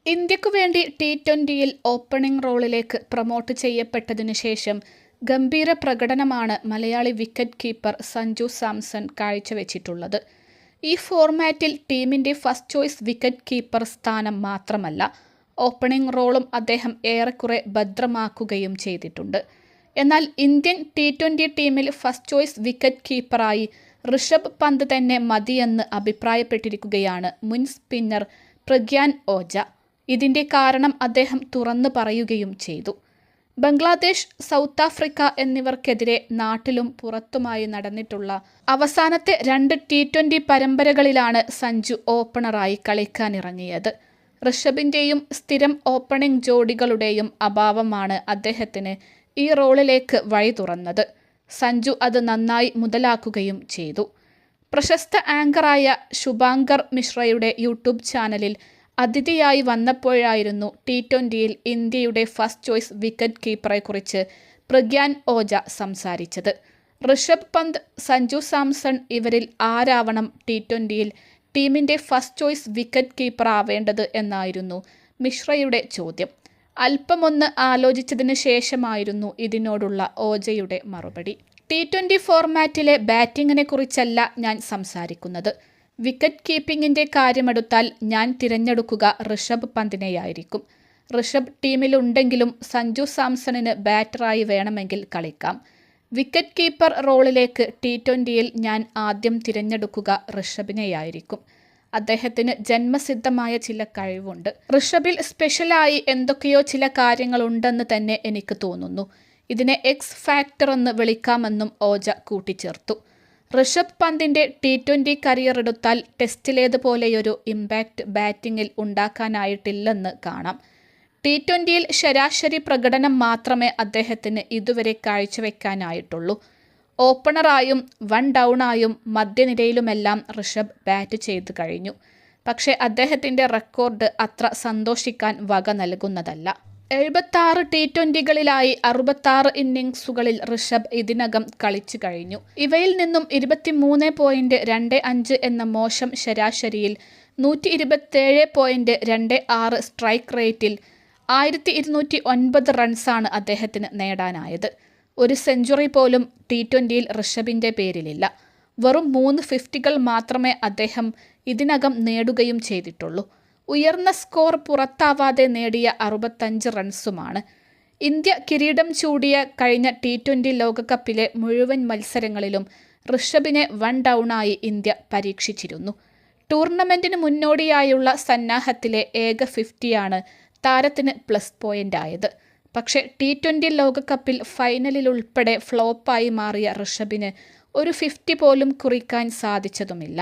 ഇന്ത്യക്കു വേണ്ടി ടി20യിൽ opening റോളിലേക്ക് promote ചെയ്യപ്പെട്ടതിനു ശേഷം ഗംഭീര പ്രകടനമാണ് മലയാളി വിക്കറ്റ് കീപ്പർ സഞ്ജു സാംസൺ കാഴ്ചവെച്ചിട്ടുള്ളത്. ഈ ഫോർമാറ്റിൽ ടീമിന്റെ ഫസ്റ്റ് ചോയ്സ് വിക്കറ്റ് കീപ്പർ സ്ഥാനം മാത്രമല്ല, ഓപ്പണിംഗ് റോളും അദ്ദേഹം ഏറെക്കുറെ ഭദ്രമാക്കുകയും ചെയ്തിട്ടുണ്ട്. എന്നാൽ ഇന്ത്യൻ ടി20 ടീമിൽ first choice wicket കീപ്പറായി Rishabh Pant തന്നെ മതിയെന്ന് അഭിപ്രായപ്പെട്ടിരിക്കുകയാണ് മുൻ സ്പിന്നർ പ്രഗ്യാൻ ഓജ. ഇതിന്റെ കാരണം അദ്ദേഹം തുറന്നു പറയുകയും ചെയ്തു. ബംഗ്ലാദേശ്, സൗത്ത് ആഫ്രിക്ക എന്നിവർക്കെതിരെ നാട്ടിലും പുറത്തുമായി നടന്നിട്ടുള്ള അവസാനത്തെ 2 ടി20 പരമ്പരകളിലാണ് സഞ്ജു ഓപ്പണറായി കളിക്കാനിറങ്ങിയത്. ഋഷഭിന്റെയും സ്ഥിരം ഓപ്പണിംഗ് ജോഡികളുടെയും അഭാവമാണ് അദ്ദേഹത്തിന് ഈ റോളിലേക്ക് വഴി തുറന്നത്. സഞ്ജു അത് നന്നായി മുതലാക്കുകയും ചെയ്തു. പ്രശസ്ത ആങ്കറായ ശുഭാങ്കർ മിശ്രയുടെ യൂട്യൂബ് ചാനലിൽ അതിഥിയായി വന്നപ്പോഴായിരുന്നു ടി20യിൽ ഇന്ത്യയുടെ ഫസ്റ്റ് ചോയ്സ് വിക്കറ്റ് കീപ്പറെക്കുറിച്ച് പ്രഗ്യാൻ ഓജ സംസാരിച്ചത്. ഋഷഭ് പന്ത്, സഞ്ജു സാംസൺ ഇവരിൽ ആരാവണം ടി20യിൽ ടീമിന്റെ ഫസ്റ്റ് ചോയ്സ് വിക്കറ്റ് കീപ്പർ ആവേണ്ടത് എന്നായിരുന്നു മിശ്രയുടെ ചോദ്യം. അല്പമൊന്ന് ആലോചിച്ചതിന് ശേഷമായിരുന്നു ഇതിനോടുള്ള ഓജയുടെ മറുപടി. ടി20 ഫോർമാറ്റിലെ ബാറ്റിങ്ങിനെ കുറിച്ചല്ല ഞാൻ സംസാരിക്കുന്നത്. വിക്കറ്റ് കീപ്പിങ്ങിന്റെ കാര്യമെടുത്താൽ ഞാൻ തിരഞ്ഞെടുക്കുക ഋഷഭ് പന്തിനെയായിരിക്കും. ഋഷഭ് ടീമിലുണ്ടെങ്കിലും സഞ്ജു സാംസണിന് ബാറ്ററായി വേണമെങ്കിൽ കളിക്കാം. വിക്കറ്റ് കീപ്പർ റോളിലേക്ക് ടി20യിൽ ഞാൻ ആദ്യം തിരഞ്ഞെടുക്കുക ഋഷഭിനെയായിരിക്കും. അദ്ദേഹത്തിന് ജന്മസിദ്ധമായ ചില കഴിവുണ്ട്. ഋഷഭിൽ സ്പെഷ്യലായി എന്തൊക്കെയോ ചില കാര്യങ്ങളുണ്ടെന്ന് തന്നെ എനിക്ക് തോന്നുന്നു. ഇതിനെ എക്സ് ഫാക്ടർ എന്ന് വിളിക്കാമെന്നും ഓജ കൂട്ടിച്ചേർത്തു. ഋഷഭ് പന്തിന്റെ ടി20 കരിയർ എടുത്താൽ ടെസ്റ്റിലേതുപോലെയൊരു ഇമ്പാക്റ്റ് ബാറ്റിങ്ങിൽ ഉണ്ടാക്കാനായിട്ടില്ലെന്ന് കാണാം. ടി20യിൽ ശരാശരി പ്രകടനം മാത്രമേ അദ്ദേഹത്തിന് ഇതുവരെ കാഴ്ചവെക്കാനായിട്ടുള്ളൂ. ഓപ്പണറായും വൺ ഡൗണായും മധ്യനിരയിലുമെല്ലാം ഋഷഭ് ബാറ്റ് ചെയ്തു കഴിഞ്ഞു. പക്ഷേ അദ്ദേഹത്തിന്റെ റെക്കോർഡ് അത്ര സന്തോഷിക്കാൻ വക നൽകുന്നതല്ല. 76 ടി20കളിലായി 66 ഇന്നിംഗ്സുകളിൽ ഋഷഭ് ഇതിനകം കളിച്ചു കഴിഞ്ഞു. ഇവയിൽ നിന്നും 23.25 എന്ന മോശം ശരാശരിയിൽ 127.26 സ്ട്രൈക്ക് റേറ്റിൽ 1209 റൺസാണ് അദ്ദേഹത്തിന് നേടാനായത്. ഒരു സെഞ്ചുറി പോലും ടി20യിൽ ഋഷഭിന്റെ പേരിലില്ല. വെറും 3 ഫിഫ്റ്റികൾ മാത്രമേ അദ്ദേഹം ഇതിനകം നേടുകയും ചെയ്തിട്ടുള്ളൂ. ഉയർന്ന സ്കോർ പുറത്താവാതെ നേടിയ 65 റൺസുമാണ്. ഇന്ത്യ കിരീടം ചൂടിയ കഴിഞ്ഞ ടി20 ലോകകപ്പിലെ മുഴുവൻ മത്സരങ്ങളിലും ഋഷഭിനെ വൺ ഡൗണായി ഇന്ത്യ പരീക്ഷിച്ചിരുന്നു. ടൂർണമെന്റിന് മുന്നോടിയായുള്ള സന്നാഹത്തിലെ ഏക 50യാണ് താരത്തിന് പ്ലസ് പോയിന്റ് ആയത്. പക്ഷേ ടി20 ലോകകപ്പിൽ ഫൈനലിലുൾപ്പെടെ ഫ്ലോപ്പായി മാറിയ ഋഷഭിന് ഒരു 50 പോലും കുറിക്കാൻ സാധിച്ചതുമില്ല.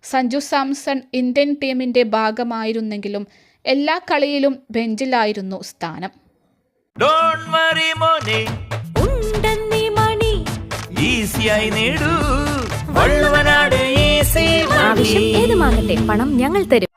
സഞ്ജു സാംസൺ ഇന്ത്യൻ ടീമിന്റെ ഭാഗമായിരുന്നെങ്കിലും എല്ലാ കളിയിലും ബെഞ്ചിലായിരുന്നു സ്ഥാനം. ആവശ്യം ഏതുമാകട്ടെ, പണം ഞങ്ങൾ തരും.